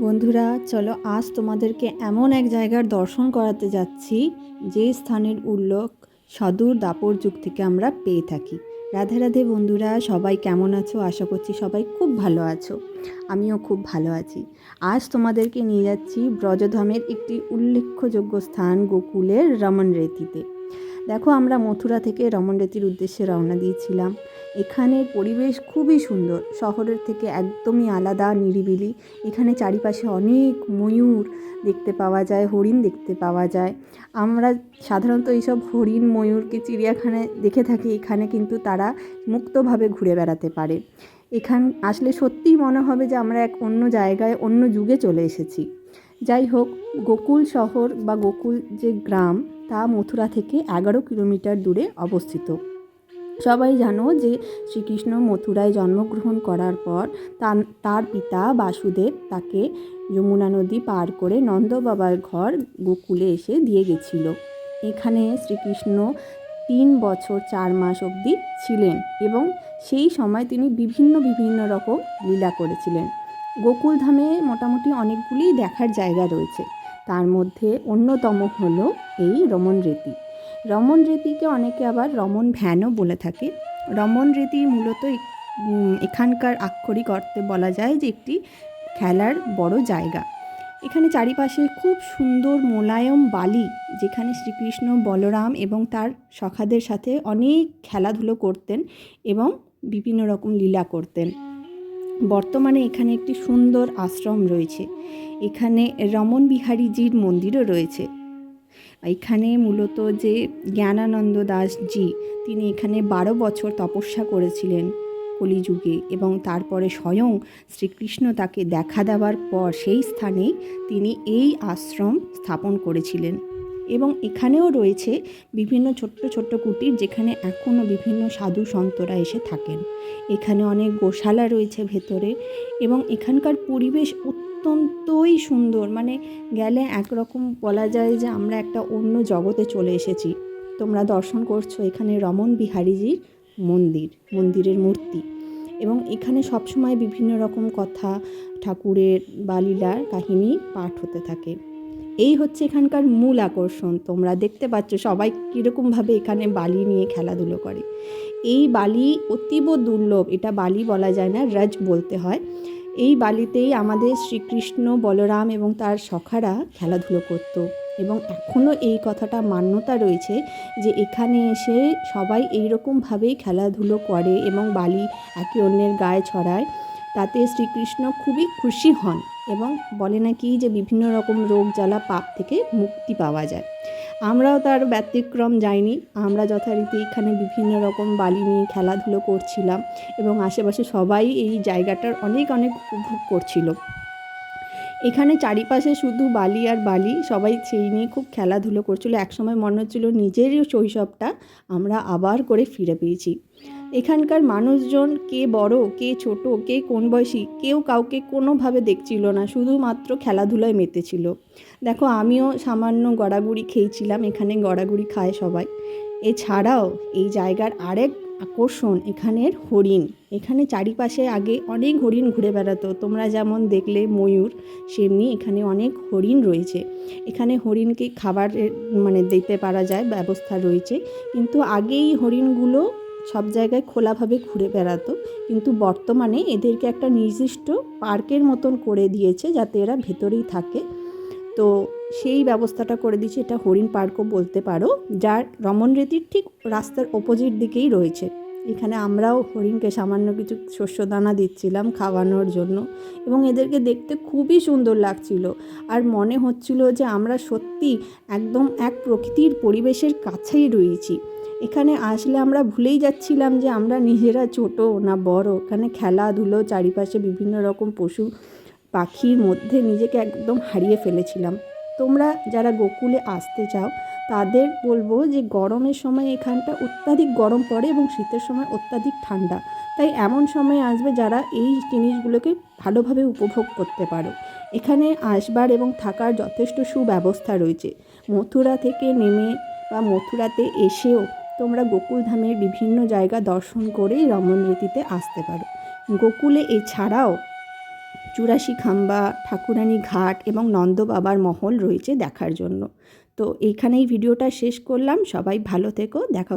বন্ধুরা, চলো আজ তোমাদেরকে এমন এক জায়গার দর্শন করাতে যাচ্ছি যে স্থানের উল্লেখ সদূর দাপর যুগ থেকে আমরা পেয়ে থাকি। রাধে রাধে বন্ধুরা, সবাই কেমন আছো? আশা করছি সবাই খুব ভালো আছো। আমিও খুব ভালো আছি। আজ তোমাদেরকে নিয়ে যাচ্ছি ব্রজধামের একটি উল্লেখযোগ্য স্থান গোকুলের রমণরেতিতে। দেখো, আমরা মথুরা থেকে রমণরেতির উদ্দেশ্যে রওনা দিয়েছিলাম। এখানের পরিবেশ খুবই সুন্দর, শহরের থেকে একদমই আলাদা, নিরিবিলি। এখানে চারিপাশে অনেক ময়ূর দেখতে পাওয়া যায়, হরিণ দেখতে পাওয়া যায়। আমরা সাধারণত এইসব হরিণ ময়ূরকে চিড়িয়াখানায় দেখে থাকি, এখানে কিন্তু তারা মুক্তভাবে ঘুরে বেড়াতে পারে। এখান আসলে সত্যিই মনে হবে যে আমরা এক অন্য জায়গায়, অন্য যুগে চলে এসেছি। যাই হোক, গোকুল শহর বা গোকুল যে গ্রাম, তা মথুরা থেকে 11 কিলোমিটার দূরে অবস্থিত। সবাই জানো যে শ্রীকৃষ্ণ মথুরায় জন্মগ্রহণ করার পর তার পিতা বাসুদেব তাকে যমুনা নদী পার করে নন্দ বাবার ঘর গোকুলে এসে দিয়ে গেছিল। এখানে শ্রীকৃষ্ণ 3 বছর 4 মাস অবধি ছিলেন এবং সেই সময় তিনি বিভিন্ন রকম লীলা করেছিলেন। গোকুলধামে মোটামুটি অনেকগুলি দেখার জায়গা রয়েছে, তার মধ্যে অন্যতম হলো এই রমণরেতি। রমণরেতিকে অনেকে আবার রমণ ভ্যানও বলে থাকে। রমণরেতি মূলত এখানকার আক্ষরিক অর্থে বলা যায় যে একটি খেলার বড় জায়গা। এখানে চারিপাশে খুব সুন্দর মোলায়েম বালি, যেখানে শ্রীকৃষ্ণ, বলরাম এবং তার সখাদের সাথে অনেক খেলাধুলো করতেন এবং বিভিন্ন রকম লীলা করতেন। বর্তমানে এখানে একটি সুন্দর আশ্রম রয়েছে। এখানে রমণ বিহারীজির মন্দিরও রয়েছে। এখানে মূলত যে জ্ঞানানন্দ দাসজি, তিনি এখানে 12 বছর তপস্যা করেছিলেন কলিযুগে, এবং তারপরে স্বয়ং শ্রীকৃষ্ণ তাকে দেখা দেওয়ার পর সেই স্থানেই তিনি এই আশ্রম স্থাপন করেছিলেন। এবং এখানেও রয়েছে বিভিন্ন ছোট্ট কুটির, যেখানে এখনও বিভিন্ন সাধু সন্তরা এসে থাকেন। এখানে অনেক গোশালা রয়েছে ভেতরে, এবং এখানকার পরিবেশ অত্যন্তই সুন্দর। মানে গেলে একরকম বলা যায় যে আমরা একটা অন্য জগতে চলে এসেছি। তোমরা দর্শন করছো এখানে রমণ বিহারীজির মন্দিরের মূর্তি, এবং এখানে সবসময় বিভিন্ন রকম কথা, ঠাকুরের বা লীলার কাহিনী পাঠ হতে থাকে। এই হচ্ছে এখানকার মূল আকর্ষণ। তোমরা দেখতে পাচ্ছ সবাই কীরকমভাবে এখানে বালি নিয়ে খেলাধুলো করে। এই বালি অতীব দুর্লভ, এটা বালি বলা যায় না, রজ বলতে হয়। এই বালিতেই আমাদের শ্রীকৃষ্ণ, বলরাম এবং তার সখারা খেলাধুলো করত, এবং এখনও এই কথাটা মান্যতা রয়েছে যে এখানে এসে সবাই এইরকমভাবেই খেলাধুলো করে এবং বালি একে অন্যের গায়ে ছড়ায়। তাতে শ্রীকৃষ্ণ খুবই খুশি হন এবং বলে নাকি যে বিভিন্ন রকম রোগ জ্বালা পাপ থেকে মুক্তি পাওয়া যায়। আমরাও তার ব্যতিক্রম যাইনি। আমরা যথারীতি এখানে বিভিন্ন রকম বালি নিয়ে খেলাধুলো করছিলাম, এবং আশেপাশে সবাই এই জায়গাটার অনেক উপভোগ করছিল। এখানে চারিপাশে শুধু বালি আর বালি, সবাই সেই নিয়ে খুব খেলাধুলো করছিল। একসময় মনে হচ্ছিল নিজেরই শৈশবটা আমরা আবার করে ফিরে পেয়েছি। এখানকার মানুষজন কে বড়, কে ছোট, কে কোন বয়সী, কেউ কাউকে কোনোভাবে দেখছিল না, শুধুমাত্র খেলাধুলায় মেতেছিল। দেখো, আমিও সামান্য গড়াগড়ি খেয়েছিলাম, এখানে গড়াগড়ি খায় সবাই। এছাড়াও এই জায়গার আরেক আকর্ষণ এখানের হরিণ। এখানে চারিপাশে আগে অনেক হরিণ ঘুরে বেড়াতো। তোমরা যেমন দেখলে ময়ূর, সেমনি এখানে অনেক হরিণ রয়েছে। এখানে হরিণকে খাবারের দিতে পারা যায়, ব্যবস্থা রয়েছে। কিন্তু আগেই হরিণগুলো সব জায়গায় খোলাভাবে ঘুরে বেড়াতো, কিন্তু বর্তমানে এদেরকে একটা নির্দিষ্ট পার্কের মতন করে দিয়েছে, যাতে এরা ভেতরেই থাকে। তো সেই ব্যবস্থাটা করে দিয়েছে, এটা হরিণ পার্কও বলতে পারো, যার রমণরেতির ঠিক রাস্তার অপোজিট দিকেই রয়েছে। এখানে আমরাও হরিণকে সামান্য কিছু শস্যদানা দিচ্ছিলাম খাওয়ানোর জন্য, এবং এদেরকে দেখতে খুবই সুন্দর লাগছিল। আর মনে হচ্ছিল যে আমরা সত্যি একদম এক প্রকৃতির পরিবেশের কাছেই রয়েছি। এখানে আসলে আমরা ভুলেই যাচ্ছিলাম যে আমরা নিজেরা ছোট না বড়। এখানে খেলাধুলো, চারিপাশে বিভিন্ন রকম পশু পাখির মধ্যে নিজেকে একদম হারিয়ে ফেলেছিলাম। তোমরা যারা গোকুলে আসতে চাও তাদের বলবো যে গরমের সময় এখানটা অত্যাধিক গরম পড়ে এবং শীতের সময় অত্যাধিক ঠান্ডা। তাই এমন সময় আসবে যারা এই জিনিসগুলোকে ভালোভাবে উপভোগ করতে পারো। এখানে আসবার এবং থাকার যথেষ্ট সুব্যবস্থা রয়েছে। মথুরা থেকে নেমে বা মথুরাতে এসেও তোমরা গোকুলধামের বিভিন্ন জায়গা দর্শন করেই রমণরেতিতে আসতে পারো। গোকুলে এছাড়াও চুরাশি খাম্বা, ঠাকুরানী ঘাট এবং নন্দ বাবার মহল রয়েছে দেখার জন্য। তো এইখানেই ভিডিওটা শেষ করলাম। সবাই ভালো থেকো, দেখা